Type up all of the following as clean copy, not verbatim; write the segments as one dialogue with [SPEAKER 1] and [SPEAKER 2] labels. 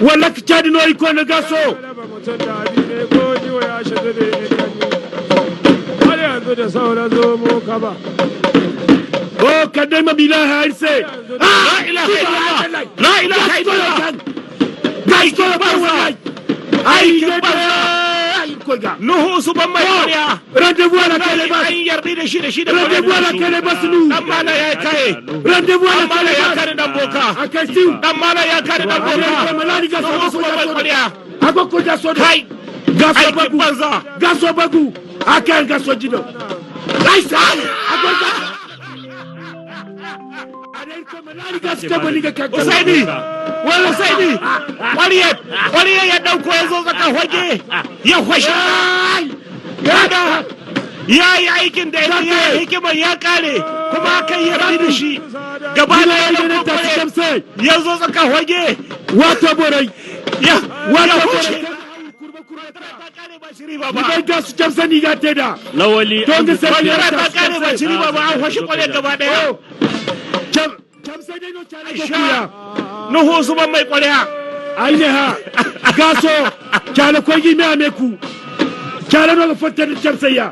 [SPEAKER 1] wala ka cadi no iko na gaso
[SPEAKER 2] har yanzu da sauran zomo ka ba
[SPEAKER 1] o kadai mabila hairse
[SPEAKER 3] la ilaha illallah la ilaha illallah
[SPEAKER 1] gasto ba wallahi ai koga
[SPEAKER 3] nuhu su ban mai kariya
[SPEAKER 1] rendez-vous à la télé bas
[SPEAKER 3] an yardi da shi
[SPEAKER 1] rendez-vous à la télé bas nous
[SPEAKER 3] dan mala ya kai
[SPEAKER 1] rendez-vous à la
[SPEAKER 3] mala
[SPEAKER 1] télé
[SPEAKER 3] ya
[SPEAKER 1] bas
[SPEAKER 3] kare dan boka
[SPEAKER 1] akasiu
[SPEAKER 3] dan mala ya kare dan boka
[SPEAKER 1] malani gaso
[SPEAKER 3] nuhu su ban mai kariya
[SPEAKER 1] agoko gaso
[SPEAKER 3] kai
[SPEAKER 1] gaso
[SPEAKER 3] aikin
[SPEAKER 1] bagu
[SPEAKER 3] banza
[SPEAKER 1] gaso bagu akan gaso jido aisa agoko
[SPEAKER 3] Usaini wani Usaini wani ya dauko ya zo zaka hoge ya hwashe kada ya yi aikin da ya yi hikimar ya kare kuma aka yi rabi da shi gaba da ya dauko ya zo zaka hoge
[SPEAKER 1] wato borai
[SPEAKER 3] ya
[SPEAKER 1] hwashe Idan ga su jamsa ni ga teda
[SPEAKER 4] lawali
[SPEAKER 1] don ga sai
[SPEAKER 3] ya ta kare ba shiri ba an hwashe kwale gaba daya
[SPEAKER 1] jamsa dai no tare da kuya
[SPEAKER 3] nuhu su ban mai kwariya
[SPEAKER 1] aine ha gaso kyale kogi me ameku kyale no ga fatta da jamsa ya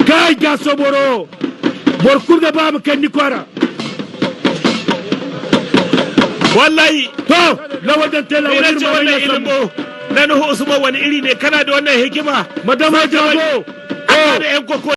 [SPEAKER 1] kai gaso boro borkur da ba mu kan ni kwara
[SPEAKER 3] wallahi
[SPEAKER 1] to lawadan tela
[SPEAKER 3] ina
[SPEAKER 1] wani
[SPEAKER 3] ce
[SPEAKER 1] ma
[SPEAKER 3] wannan
[SPEAKER 1] ina
[SPEAKER 3] ilimo na nuhu usman wani iri ne kana da wannan hikima
[SPEAKER 1] madama jago
[SPEAKER 3] da yan koko